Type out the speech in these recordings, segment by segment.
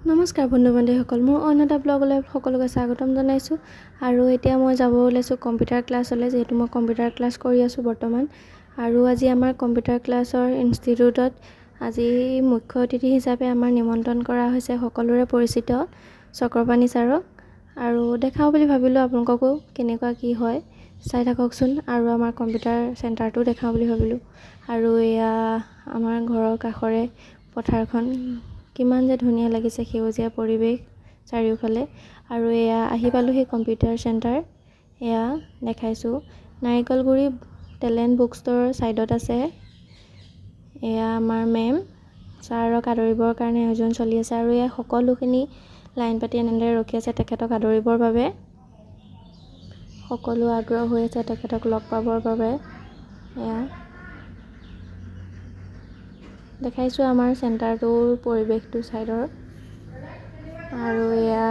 নমস্কাৰ বন্ধু বান্ধৱীসকল, মোৰ অন্য এটা ব্লগলৈ সকলোকে স্বাগতম জনাইছোঁ। আৰু এতিয়া মই যাব ওলাইছোঁ কম্পিউটাৰ ক্লাছলৈ, যিহেতু মই কম্পিউটাৰ ক্লাছ কৰি আছোঁ বৰ্তমান। আৰু আজি আমাৰ কম্পিউটাৰ ক্লাছৰ ইনষ্টিটিউটত আজি মুখ্য অতিথি হিচাপে আমাৰ নিমন্ত্ৰণ কৰা হৈছে সকলোৰে পৰিচিত চক্ৰপাণি ছাৰক। আৰু দেখাওঁ বুলি ভাবিলোঁ আপোনালোককো কেনেকুৱা কি হয় চাই থাককচোন, আৰু আমাৰ কম্পিউটাৰ চেণ্টাৰটো দেখাওঁ বুলি ভাবিলোঁ। আৰু এয়া আমাৰ ঘৰৰ কাষৰে পথাৰখন, কিমান যে ধুনীয়া লাগিছে, সেউজীয়া পৰিৱেশ চাৰিওফালে। আৰু এয়া আহি পালোহি কম্পিউটাৰ চেণ্টাৰ। এয়া দেখাইছোঁ, নাৰিকলগুৰি টেলেণ্ট বুক ষ্ট'ৰৰ ছাইডত আছে। এয়া আমাৰ মেম ছাৰক আদৰিবৰ কাৰণে আয়োজন চলি আছে। আৰু এয়া সকলোখিনি লাইন পাতি এনেদৰে ৰখি আছে তেখেতক আদৰিবৰ বাবে। সকলো আগ্ৰহ হৈ আছে তেখেতক লগ পাবৰ বাবে। এয়া দেখাইছোঁ আমাৰ চেণ্টাৰটোৰ পৰিৱেশটো ছাইডৰ। আৰু এয়া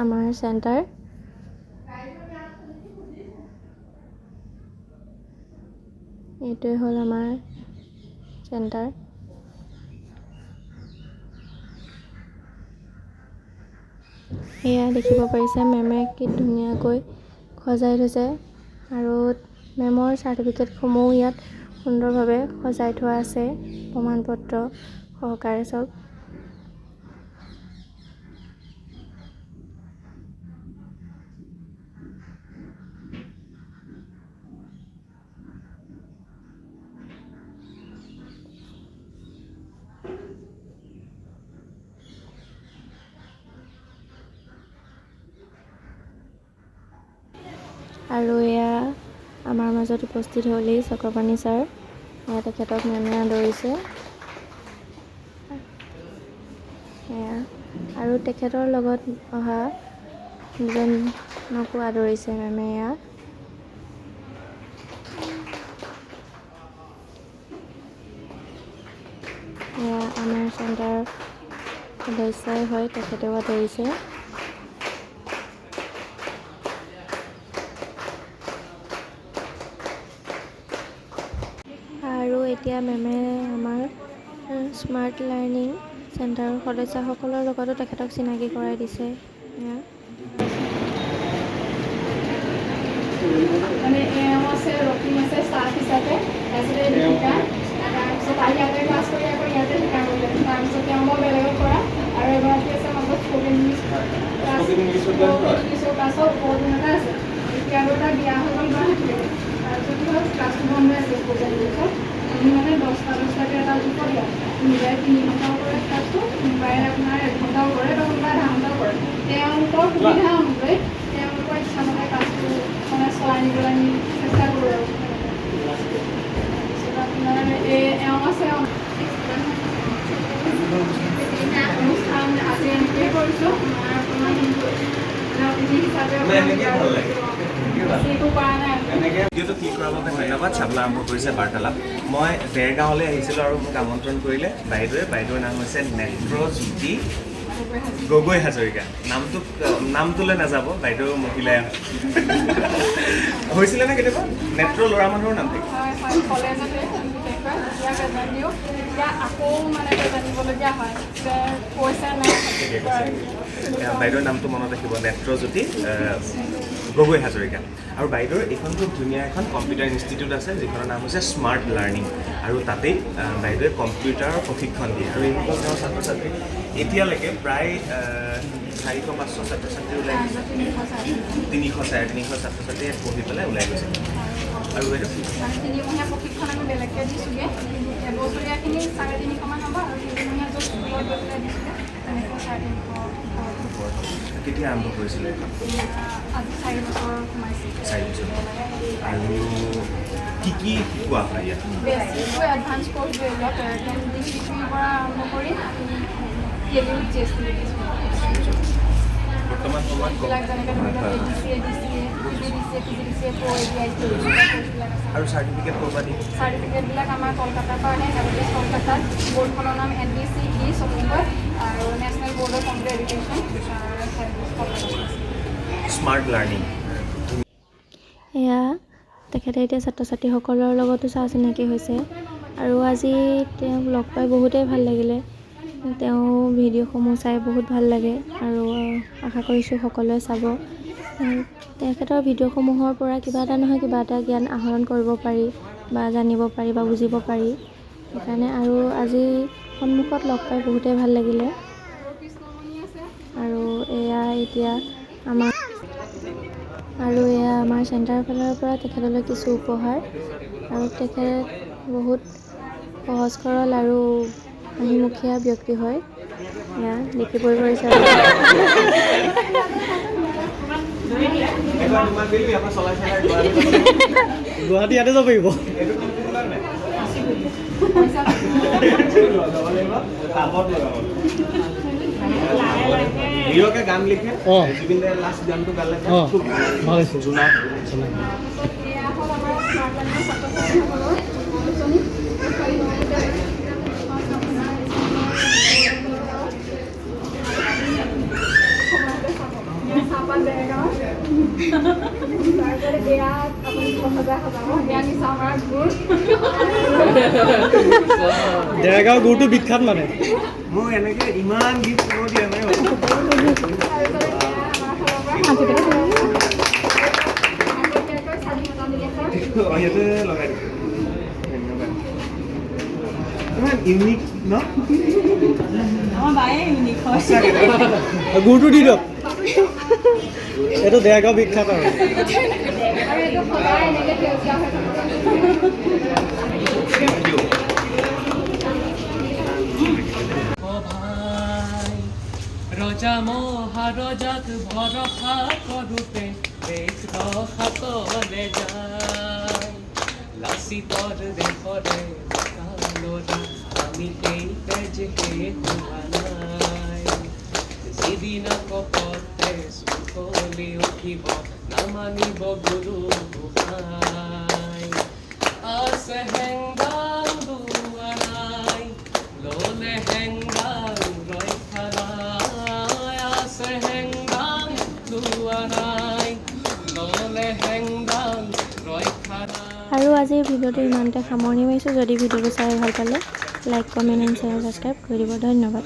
আমাৰ চেণ্টাৰ। এইটোৱে হ'ল আমাৰ চেণ্টাৰ। এয়া দেখিব পাৰিছে মেমে কি ধুনীয়াকৈ সজাই থৈছে, আৰু মেমৰ চাৰ্টিফিকেটসমূহ ইয়াত সুন্দৰভাৱে সজাই থোৱা আছে প্ৰমাণপত্ৰ সহকাৰে চব। আৰু এয়া আমাৰ মাজত উপস্থিত হ'লেই চক্ৰপাণি ছাৰ। এয়া তেখেতক মেমে আদৰিছে। এয়া আৰু তেখেতৰ লগত অহা দুজনকো আদৰিছে মেমে। এয়া আমাৰ চেণ্টাৰ সদস্যই হয়, তেখেতেও আদৰিছে। আৰু এতিয়া মেমে আমাৰ স্মাৰ্ট লাৰ্ণিং চেণ্টাৰৰ সদস্যসকলৰ লগতো তেখেতক চিনাকি কৰাই দিছে। এয়া মানে এওঁ আছে, ৰক্তিম আছে ষ্টাফ হিচাপে, তাৰপিছতে দীপিকা, তাৰপিছত আহি ইয়াতে ক্লাছ কৰি আকৌ ইয়াতে শিকাব লাগে। তাৰপিছত তেওঁ মই বেলেগত কৰা, আৰু এগৰাকী আছে মাজত স্পকেন ইংলিছৰ ক্লাছৰ ওপৰত এটা আছে। এতিয়া আৰু এটা বিয়া হৈ গ'ল গুৱাহাটীলৈ, তাৰপিছত কি হ'ল ক্লাছটো বন্ধ হৈ আছে স্পকেন ইংলিছৰ। আমি মানে 10টাকৈ এটা গ্ৰুপত দিওঁ, কোনোবাই 3 ঘণ্টাও কৰে ক্লাছটো, কোনোবাই আপোনাৰ 1 ঘণ্টাও কৰে, বা কোনোবাই আধা ঘণ্টাও কৰে। তেওঁলোকৰ সুবিধা অনুযায়ী তেওঁলোকৰ ইচ্ছামতে ক্লাছটো মানে চলাই নিবলৈ আমি চেষ্টা কৰোঁ। আৰু তাৰপিছত আপোনাৰ এওঁ আছে অনুষ্ঠান আজি এনেকৈয়ে কৰিছোঁ। মই অকণমান অতিথি হিচাপে একো কৰা নাই। ভিডিঅ'টো ক্লিক কৰাৰ বাবে ধন্যবাদ। চাবলৈ আৰম্ভ কৰিছে বাৰ্তালাপ। মই দেৰগাঁৱলৈ আহিছিলোঁ আৰু মোক আমন্ত্ৰণ কৰিলে বাইদেউৰ নাম হৈছে নেত্ৰজ্যোতি গগৈ হাজৰিকা। নামটোলৈ নাযাব, বাইদেউ মহিলাই হৈছিলে নে কেতিয়াবা নেত্ৰ ল'ৰা মানুহৰ নাম থাকে। কলেজতে এতিয়া আকৌ মানে জানিবলগীয়া হয় যে কৈছে নাই। বাইদেউৰ নামটো মনত ৰাখিব, নেত্ৰজ্যোতি গগৈ হাজৰিকা। আৰু বাইদেউৰ এইখন খুব ধুনীয়া এখন কম্পিউটাৰ ইনষ্টিটিউট আছে, যিখনৰ নাম হৈছে স্মাৰ্ট লাৰ্ণিং। আৰু তাতেই বাইদেৱে কম্পিউটাৰৰ প্ৰশিক্ষণ দিয়ে। আৰু এইসকল তেওঁৰ ছাত্ৰ ছাত্ৰী এতিয়ালৈকে প্ৰায় 400-500 ছাত্ৰ ছাত্ৰী ওলাই গৈছে। 300-350 ছাত্ৰ ছাত্ৰীয়ে পঢ়ি পেলাই ওলাই গৈছে। আৰু বাইদেউ 3মহীয়া প্ৰশিক্ষণ আমি বেলেগকৈ দিছোঁগৈ। এবছৰীয়াখিনি 350 মান হ'ব, আৰু 3মহীয়া য'ত স্কুলত গৈ পেলাই দিছোঁগৈ তেনেকৈ 350। কেতিয়া আৰম্ভ কৰিছিলে এইখন? আজি 4 বছৰ সোমাইছে। 4 বছৰ। আৰু কি শিকোৱা হয় ইয়াত? বেছিকটো এডভান্স কৰ্চ ধৰি লওক, DCPৰ পৰা আৰম্ভ কৰি বৰ্তমান সময়ত যেনেকৈ ধৰি লওক আৰু চাৰ্টিফিকেট ক'ৰপৰা দিয়ে? চাৰ্টিফিকেটবিলাক আমাৰ কলকাতাৰ পৰা আহে। কলকাতাত বৰ্ডখনৰ নাম NBC চণ্ডীগড়, আৰু national board of computer education smart learning. এয়া তেখেতে এতিয়া ছাত্ৰ ছাত্ৰীসকলৰ লগতো চা চিনাকি হৈছে। আৰু আজি তেওঁক লগ পাই বহুতেই ভাল লাগিলে। তেওঁ ভিডিঅ'সমূহ চাই বহুত ভাল লাগে আৰু আশা কৰিছোঁ সকলোৱে চাব। তেখেতৰ ভিডিঅ'সমূহৰ পৰা কিবা এটা নহয় কিবা এটা জ্ঞান আহৰণ কৰিব পাৰি বা জানিব পাৰি বা বুজিব পাৰি। সেইকাৰণে আৰু আজি সন্মুখত লগ পাই বহুতেই ভাল লাগিলে। আৰু এয়া আমাৰ চেণ্টাৰৰ ফালৰ পৰা তেখেতলৈ কিছু উপহাৰ। আৰু তেখেত বহুত সহজ সৰল আৰু হাঁহিমুখীয়া ব্যক্তি হয়। এয়া দেখিবই পাৰিছে। গুৱাহাটী ইয়াতে যাব পাৰিব। হিৰকে গান লিখে, জুবিন দাই লাষ্ট গানটো গালে খুব ভাল হৈছে। জোনাক এয়া হ'ল আমাৰ স্মাৰ্ট লাইনৰ ছাত্ৰ ছাত্ৰীসকলৰ আলোচনী। চাহপাত ডেৰগাঁও, তাৰপিছত এয়া আপুনি 10,000 সজাব, এয়া নিচা আমাৰ গুড়। ডেৰগাঁও গুড়টো বিখ্যাত মানে। মোক এনেকে ইমান গিফ্ট কোনো দিয়া নাই। ইয়াতে লগাই দিছোঁ। ধন্যবাদ। ইমান ইউনিক ন? সঁচাকৈ গুড়টো দি দিয়ক। এইটো ডেৰগাঁও বিখ্যাত আৰু। এইটো সদায় এনেকৈ সেউজীয়া হৈ থাকে। ৰজা মহাৰজাক ভৰসা কৰোঁতে দেশ ৰসাতলে যায়। লাচিতৰ দেশৰে ল'ৰা আমি এই তেজ হোৱা নাই। যিদিনা কপতে চুকলি উঠিব নামানিব গুৰু গোহাঁই। আছে হেংগাল দুৱাৰাই ল'লে হেংগাল ৰক্ষা নাই। আছে হেংগাল দুৱাৰাই ল'লে হেংগাল ৰক্ষা নাই। আৰু আজিৰ ভিডিঅ'টো ইমানতে সামৰণি মাৰিছোঁ। যদি ভিডিঅ'টো চাই ভাল পালে like, comment and channel subscribe কৰি দিব। ধন্যবাদ।